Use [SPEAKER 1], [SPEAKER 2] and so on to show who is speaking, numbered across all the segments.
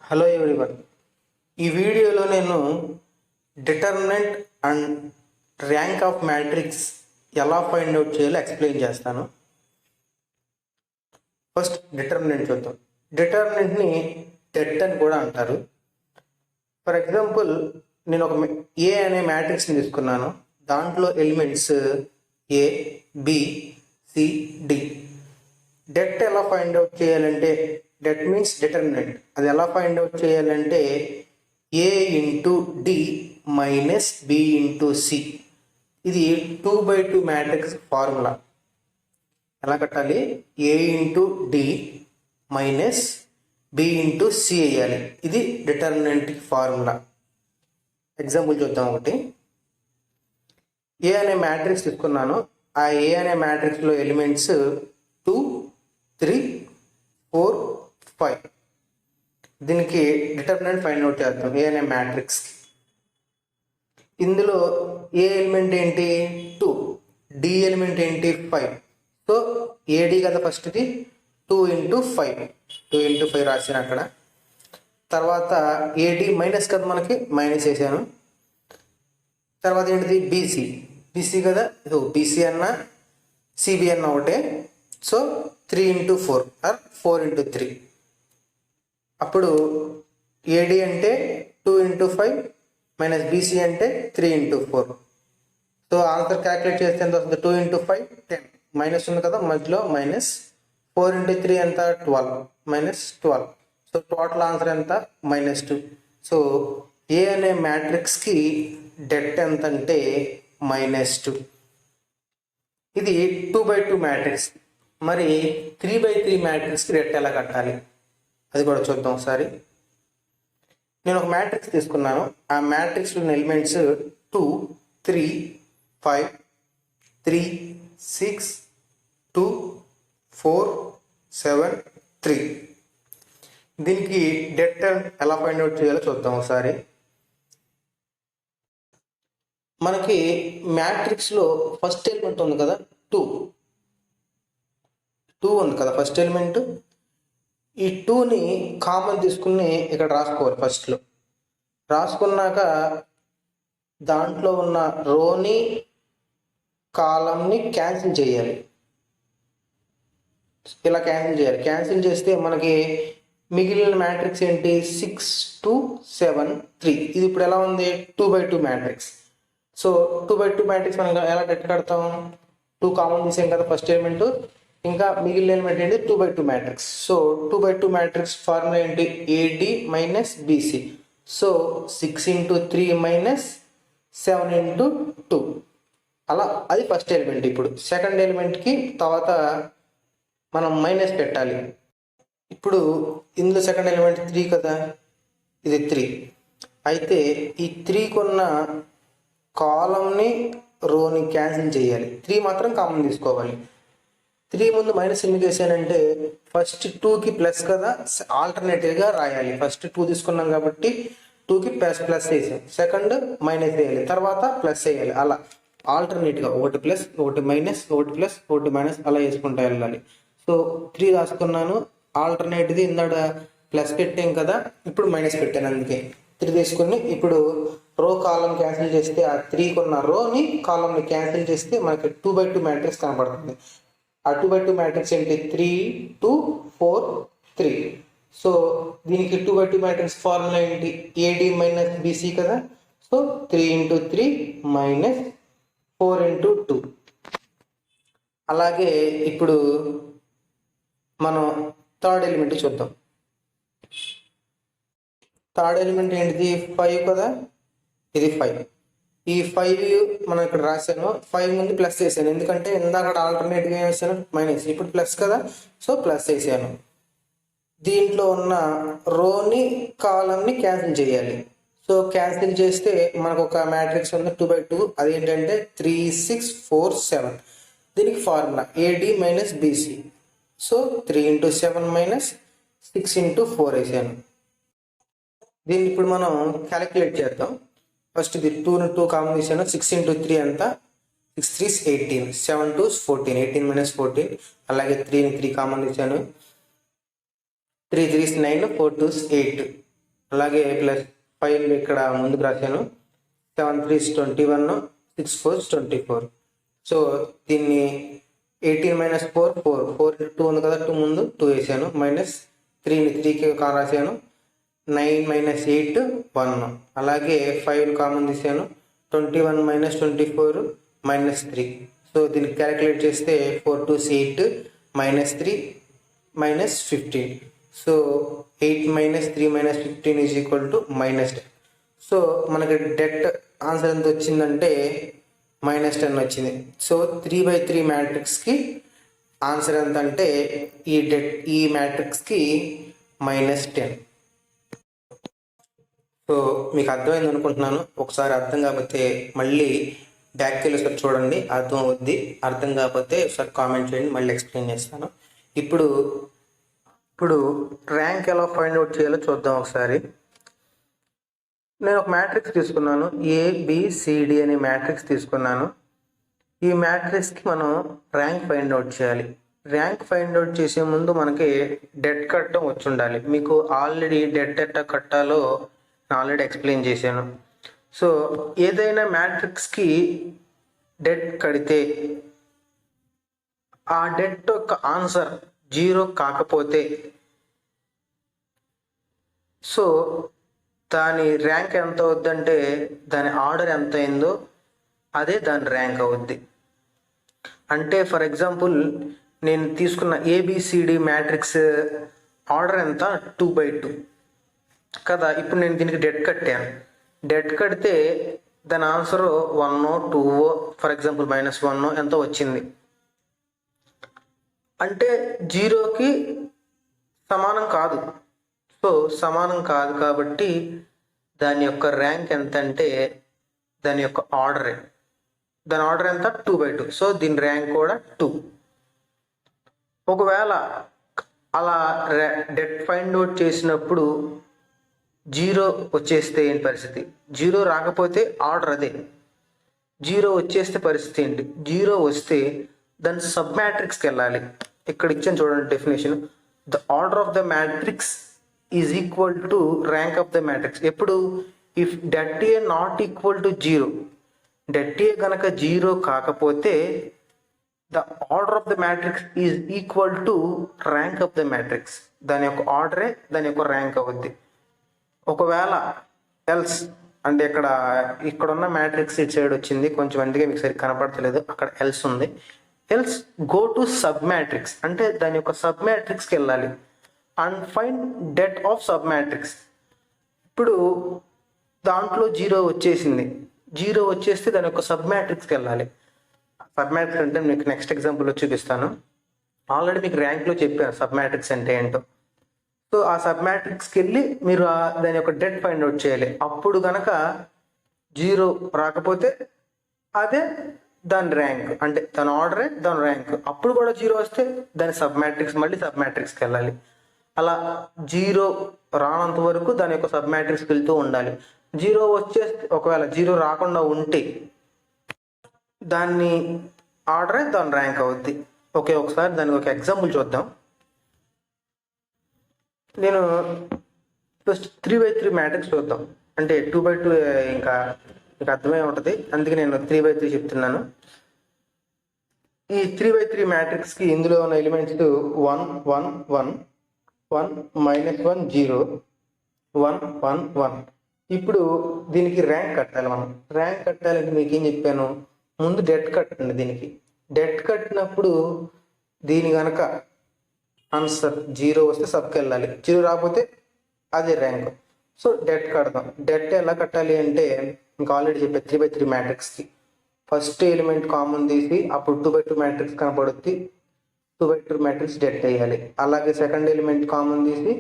[SPEAKER 1] Hello everyone. ఈ వీడియోలో నేను determinant and rank of matrix ఎలా ఫైండ్ అవుట్ చేయాలో ఎక్స్ప్లెయిన్ చేస్తాను. ఫస్ట్ డిటర్మినెంట్ చూద్దాం. డిటర్మినెంట్ని డెట్ అని కూడా అంటారు. ఫర్ ఎగ్జాంపుల్, నేను ఒక ఏ అనే మ్యాట్రిక్స్ని తీసుకున్నాను. దాంట్లో elements A, B, C, D. Det ఎలా ఫైండ్ అవుట్ చేయాలంటే, డెట్ మీన్స్ డిటర్మినెంట్. అది ఎలా ఫైండ్ అవుట్ చేయాలంటే A into D minus B into C. ఇది 2/2 మ్యాట్రిక్స్ ఫార్ములా. ఎలా కట్టాలి? A into D minus B into C వేయాలి. ఇది డిటర్మినెంట్ ఫార్ములా. ఎగ్జాంపుల్ చూద్దాం. ఒకటి ఏ అనే మ్యాట్రిక్స్ తీసుకున్నాను. ఆ ఏ అనే మ్యాట్రిక్స్లో ఎలిమెంట్స్ 2, 3, 4, 5. దీనికి డిటర్మినెంట్ ఫైండ్ అవుట్ చేద్దాం. ఏ అనే మ్యాట్రిక్స్ ఇందులో ఏ ఎలిమెంట్ ఏంటి? 2. డి ఎలిమెంట్ ఏంటి? 5. సో ఏడి కదా ఫస్ట్ది. 2 ఇంటూ 5. 2 ఇంటూ 5 రాశాను అక్కడ. తర్వాత ఏడి మైనస్ కదా, మనకి మైనస్ వేసాను. తర్వాత ఏంటిది? బీసీ. బీసీ కదా, ఇది బీసీ అన్న సిబి అన్న ఒకటే. So 3 into 4 or 4 into 3. అప్పుడు ఏడి అంటే 2 ఇంటూ 5 మైనస్ బీసీ అంటే 3 ఇంటూ 4. సో ఆన్సర్ క్యాలిక్యులేట్ చేస్తే ఎంత వస్తుంది? 2 ఇంటూ 5 10. మైనస్ ఉంది కదా మధ్యలో, మైనస్ 4 ఇంటూ 3 ఎంత? 12, మైనస్ 12. సో టోటల్ ఆన్సర్ ఎంత? -2. సో ఏ అనే మ్యాట్రిక్స్కి డెట్ ఎంత అంటే -2. ఇది 2/2 మ్యాట్రిక్స్. మరి 3/3 మ్యాట్రిక్స్కి డెట్ ఎలా కట్టాలి అది కూడా చూద్దాం ఒకసారి. నేను ఒక మ్యాట్రిక్స్ తీసుకున్నాను. ఆ మ్యాట్రిక్స్లో ఎలిమెంట్స్ 2, 3, 5, 3, 6, 2, 4, 7, 3. దీనికి డెట్ ఎలా ఫైండ్ అవుట్ చేయాలో చూద్దాం ఒకసారి. మనకి మ్యాట్రిక్స్లో ఫస్ట్ ఎలిమెంట్ ఉంది కదా, 2 ఉంది కదా ఫస్ట్ ఎలిమెంట్. ఈ 2ని కామన్ తీసుకుని ఇక్కడ రాసుకోవాలి. ఫస్ట్లో రాసుకున్నాక దాంట్లో ఉన్న రోని కాలంని క్యాన్సిల్ చేయాలి. ఇలా క్యాన్సిల్ చేయాలి. క్యాన్సిల్ చేస్తే మనకి మిగిలిన మ్యాట్రిక్స్ ఏంటి? 6, 2, 7, 3. ఇది ఇప్పుడు ఎలా ఉంది? 2/2 మ్యాట్రిక్స్. సో 2/2 మ్యాట్రిక్స్ మనం ఎలా డెట్ కడతాం? 2 కామన్ తీసాం కదా ఫస్ట్ ఎలిమెంట్. ఇంకా మిగిలిన ఎలిమెంట్ ఏంటి? 2/2 మ్యాట్రిక్స్. సో 2/2 మ్యాట్రిక్స్ ఫార్ములా ఏంటి? AD minus BC. So 6 into 3 minus 7 into 2. అలా అది ఫస్ట్ ఎలిమెంట్. ఇప్పుడు సెకండ్ ఎలిమెంట్కి తర్వాత మనం మైనస్ పెట్టాలి. ఇప్పుడు ఇందులో సెకండ్ ఎలిమెంట్ 3 కదా, ఇది 3. అయితే ఈ 3కి ఉన్న కాలంని రోని క్యాన్సిల్ చేయాలి. 3 మాత్రం కామన్ తీసుకోవాలి. 3 ముందు మైనస్ ఎందుకు వేసానంటే ఫస్ట్ 2కి ప్లస్ కదా, ఆల్టర్నేటివ్గా రాయాలి. ఫస్ట్ 2 తీసుకున్నాం కాబట్టి 2కి ప్లస్ వేసాం, సెకండ్ మైనస్ వేయాలి, తర్వాత ప్లస్ వేయాలి. అలా ఆల్టర్నేట్గా ఒకటి ప్లస్, ఒకటి మైనస్, ఒకటి ప్లస్, ఒకటి మైనస్ అలా వేసుకుంటూ వెళ్ళాలి. సో 3 రాసుకున్నాను. ఆల్టర్నేట్ది ఇందాక ప్లస్ పెట్టాం కదా, ఇప్పుడు మైనస్ పెట్టాను. అందుకే 3 తీసుకుని ఇప్పుడు రో కాలం క్యాన్సిల్ చేస్తే ఆ 3కి ఉన్న రోని కాలంని క్యాన్సిల్ చేస్తే మనకి 2/2 మ్యాట్రిక్స్ కనబడుతుంది. ఆ 2/2 మ్యాట్రిక్స్ ఏంటి? 3, 2, 4, 3. సో దీనికి 2/2 మ్యాట్రిక్స్ ఫార్ములా ఏంటి? ఏడి మైనస్ బీసీ కదా. So 3 into 3 minus 4 into 2. అలాగే ఇప్పుడు మనం థర్డ్ ఎలిమెంట్ చూద్దాం. థర్డ్ ఎలిమెంట్ ఏంటిది? 5 కదా, ఇది 5. ఈ 5 మనం ఇక్కడ రాశాను. 5 ముందు ప్లస్ వేసాను, ఎందుకంటే ఇందాక ఆల్టర్నేట్గా వేసాను మైనస్, ఇప్పుడు ప్లస్ కదా, సో ప్లస్ వేసాను. దీంట్లో ఉన్న రోని కాలంని క్యాన్సిల్ చేయాలి. సో క్యాన్సిల్ చేస్తే మనకు ఒక మ్యాట్రిక్స్ ఉంది 2/2. అదేంటంటే 3, 6, 4, 7. దీనికి formula AD minus BC. So 3 into 7 minus 6 into 4 వేసాను. దీన్ని ఇప్పుడు మనం క్యాలిక్యులేట్ చేద్దాం. ఫస్ట్ ఇది 2 కామన్ తీసాను. 6 ఇంటూ 3 ఎంత? 6 3 18, 7 2 14, 18 మైనస్ 14. అలాగే 3 కామన్ తీసాను. 3 3 9, 4 2 8. అలాగే +5 ఇక్కడ ముందుకు రాశాను. 7 3 21, 6 4 24. సో దీన్ని 18 - 4 4 4 × 2 ఉంది కదా, 2 ముందు 2 వేసాను. -3ని 3కి రాశాను. 9 - 8 1. అలాగే 5 కామన్ తీసాను. 21 - 24 -3. సో దీన్ని క్యాలిక్యులేట్ చేస్తే 4 2s 8 -3 -15. So 8 - 3 -15 is equal to -10. So మనకి డెట్ ఆన్సర్ ఎంత వచ్చిందంటే -10 వచ్చింది. సో 3/3 మ్యాట్రిక్స్కి ఆన్సర్ ఎంత అంటే ఈ మ్యాట్రిక్స్కి -10. సో మీకు అర్థమైంది అనుకుంటున్నాను. ఒకసారి అర్థం కాకపోతే మళ్ళీ బ్యాక్కి వెళ్ళి ఒకసారి చూడండి, అర్థం అవుద్ది. అర్థం కాకపోతే ఒకసారి కామెంట్ చేయండి, మళ్ళీ ఎక్స్ప్లెయిన్ చేస్తాను. ఇప్పుడు ర్యాంక్ ఎలా ఫైండ్ అవుట్ చేయాలో చూద్దాం ఒకసారి. నేను ఒక మ్యాట్రిక్స్ తీసుకున్నాను, ABCD అనే మ్యాట్రిక్స్ తీసుకున్నాను. ఈ మ్యాట్రిక్స్కి మనం ర్యాంక్ ఫైండ్ అవుట్ చేయాలి. ర్యాంక్ ఫైండ్ అవుట్ చేసే ముందు మనకి డెట్ కట్టడం వచ్చి ఉండాలి. మీకు ఆల్రెడీ డెట్ ఎట్టా కట్టాలో ఆల్రెడీ ఎక్స్ప్లెయిన్ చేశాను. సో ఏదైనా మ్యాట్రిక్స్కి డెట్ కడితే ఆ డెట్ యొక్క ఆన్సర్ 0 కాకపోతే సో దాని ర్యాంక్ ఎంత అవుద్దంటే దాని ఆర్డర్ ఎంత అయిందో అదే దాని ర్యాంక్ అవుద్ది. అంటే ఫర్ ఎగ్జాంపుల్ నేను తీసుకున్న ABCD మ్యాట్రిక్స్ ఆర్డర్ ఎంత 2/2 కదా. ఇప్పుడు నేను దీనికి డెట్ కట్టాను. డెట్ కడితే దాని ఆన్సర్ 1 2 ఫర్ ఎగ్జాంపుల్ -1 ఎంతో వచ్చింది. అంటే 0కి సమానం కాదు. సో సమానం కాదు కాబట్టి దాని యొక్క ర్యాంక్ ఎంత అంటే దాని యొక్క ఆర్డర్ ఎంత 2/2. సో దీని ర్యాంక్ కూడా 2. ఒకవేళ అలా డెట్ ఫైండ్ అవుట్ చేసినప్పుడు 0 వచ్చేస్తే ఏంటి పరిస్థితి? 0 రాకపోతే ఆర్డర్ అదే. 0 వచ్చేస్తే పరిస్థితి ఏంటి? 0 వస్తే దాని సబ్ మ్యాట్రిక్స్కి వెళ్ళాలి. ఇక్కడ ఇచ్చాను చూడండి definition. The order of the matrix is equal to rank of the matrix. ఎప్పుడు? If det A not equal to 0, det A కనుక 0 కాకపోతే the order of the matrix is equal to rank of the matrix. దాని యొక్క ఆర్డరే దాని యొక్క rank అవుద్ది. ఒకవేళ else అంటే ఇక్కడ ఉన్న మ్యాట్రిక్స్ ఇటు సైడ్ వచ్చింది, కొంచెం అందుకే మీకు సరిగ్గా కనపడతలేదు, అక్కడ ఎల్స్ ఉంది. Else go to sub matrix అంటే దాని యొక్క సబ్ మ్యాట్రిక్స్కి వెళ్ళాలి and find det of sub matrix. ఇప్పుడు దాంట్లో 0 వచ్చేసింది. 0 వచ్చేస్తే దాని యొక్క సబ్ మ్యాట్రిక్స్కి వెళ్ళాలి. సబ్ మ్యాట్రిక్స్ అంటే మీకు నెక్స్ట్ ఎగ్జాంపుల్లో చూపిస్తాను. ఆల్రెడీ మీకు ర్యాంక్లో చెప్పాను సబ్ మ్యాట్రిక్స్ అంటే ఏంటో. సో ఆ సబ్ మ్యాట్రిక్స్కి వెళ్ళి మీరు దాని యొక్క డెట్ ఫైండ్ అవుట్ చేయాలి. అప్పుడు కనుక 0 రాకపోతే అదే దాని ర్యాంక్, అంటే దాని ఆర్డరే దాని ర్యాంక్. అప్పుడు కూడా 0 వస్తే దాని సబ్ మ్యాట్రిక్స్ మళ్ళీ సబ్ మ్యాట్రిక్స్కి వెళ్ళాలి. అలా 0 రానంత వరకు దాని యొక్క సబ్ మ్యాట్రిక్స్కి వెళ్తూ ఉండాలి. 0 వచ్చేస్తే ఒకవేళ 0 రాకుండా ఉంటే దాన్ని ఆర్డరే దాని ర్యాంక్ అవుద్ది. ఓకే, ఒకసారి దానికి ఒక ఎగ్జాంపుల్ చూద్దాం. నేను ఫస్ట్ 3/3 మ్యాట్రిక్స్ చూద్దాం. అంటే 2/2 ఇంకా మీకు అర్థమై ఉంటుంది, అందుకే నేను 3/3 చెప్తున్నాను. ఈ 3/3 మ్యాట్రిక్స్కి ఇందులో ఉన్న ఎలిమెంట్స్ 1 1 1 1 -1 0 1 1 1. ఇప్పుడు దీనికి ర్యాంక్ కట్టాలి. మనం ర్యాంక్ కట్టాలంటే మీకు ఏం చెప్పాను, ముందు డెట్ కట్టండి. దీనికి డెట్ కట్టినప్పుడు దీని కనుక ఆన్సర్ 0 వస్తే సబ్కి వెళ్ళాలి, 0 రాకపోతే అదే ర్యాంక్. సో డెట్ కడదాం. డెట్ ఎలా కట్టాలి అంటే ఇంకా ఆల్రెడీ చెప్పే 3/3 మ్యాట్రిక్స్కి ఫస్ట్ ఎలిమెంట్ కామన్ తీసి అప్పుడు 2/2 మ్యాట్రిక్స్ కనపడుద్ది, 2/2 మ్యాట్రిక్స్ డెట్ వేయాలి. అలాగే సెకండ్ ఎలిమెంట్ కామన్ తీసి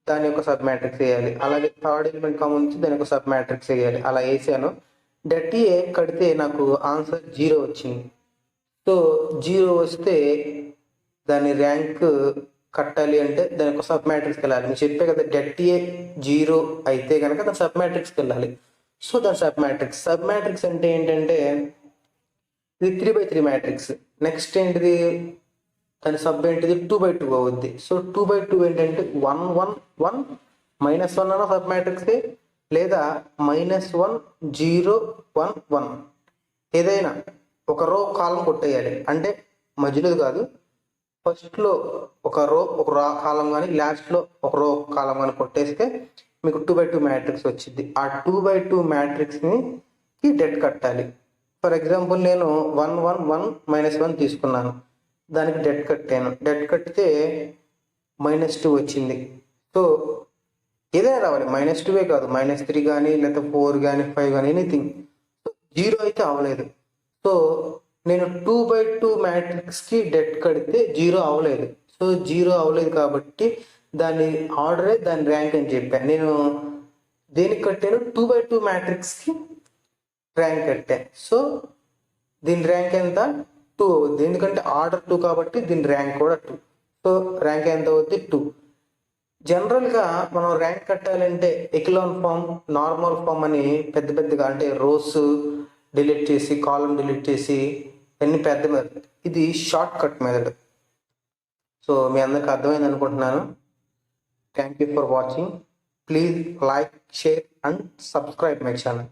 [SPEAKER 1] దాని యొక్క సబ్ మ్యాట్రిక్స్ వేయాలి. అలాగే థర్డ్ ఎలిమెంట్ కామన్ తీసి దాని యొక్క సబ్ మ్యాట్రిక్స్ వేయాలి. అలా వేసాను. డెట్ ఏ కడితే నాకు ఆన్సర్ 0 వచ్చింది. సో 0 వస్తే దాని ర్యాంక్ కట్టాలి అంటే దాని యొక్క సబ్ మ్యాట్రిక్స్కి వెళ్ళాలి. నేను చెప్పే కదా, డెట్ ఏ 0 అయితే కనుక దాని సబ్ మ్యాట్రిక్స్కి వెళ్ళాలి. సో దాని సబ్ మ్యాట్రిక్స్ అంటే ఏంటంటే ఇది 3/3 మ్యాట్రిక్స్. నెక్స్ట్ ఏంటిది, దాని సబ్ ఏంటిది 2/2 అవుద్ది. సో 2/2 ఏంటంటే 1 1 1 -1 అన్న సబ్ మ్యాట్రిక్సే, లేదా -1 0 1 1 ఏదైనా ఒక రో కాలం కొట్టేయాలి. అంటే మధ్యలో కాదు, ఫస్ట్లో ఒక రో కాలం కానీ లాస్ట్లో ఒక రో కాలం కానీ కొట్టేస్తే మీకు 2x2 మ్యాట్రిక్స్ వచ్చింది. ఆ 2x2 మ్యాట్రిక్స్ని డెట్ కట్టాలి. ఫర్ ఎగ్జాంపుల్ నేను 1 1 1 -1 తీసుకున్నాను, దానికి డెట్ కట్టాను. డెట్ కట్టితే -2 వచ్చింది. సో ఏదైనా రావాలి, -2 కాదు, -3 కానీ లేదా 4 కానీ 5 కానీ ఎనీథింగ్. సో 0 అయితే అవ్వలేదు. సో నేను 2x2 మ్యాట్రిక్స్కి డెట్ కడితే 0 అవ్వలేదు. సో 0 అవ్వలేదు కాబట్టి దాని ఆర్డరే దాని ర్యాంక్ అని చెప్పాను. నేను దేనికి కట్టాను? 2x2 మ్యాట్రిక్స్కి ర్యాంక్ కట్టాను. సో దీని ర్యాంక్ ఎంత? 2 అవుద్ది. ఎందుకంటే ఆర్డర్ 2 కాబట్టి దీని ర్యాంక్ కూడా 2. సో ర్యాంక్ ఎంత అవుద్ది? 2. జనరల్గా మనం ర్యాంక్ కట్టాలంటే ఎకిలాన్ ఫామ్, నార్మల్ ఫామ్ అని పెద్దగా, అంటే రోస్ డిలీట్ చేసి కాలం డిలీట్ చేసి అన్ని పెద్ద మెథడ్. ఇది షార్ట్ కట్ మెథడ్. సో మీ అందరికి అర్థమైంది అనుకుంటున్నాను. Thank you for watching. Please like, share and subscribe my channel.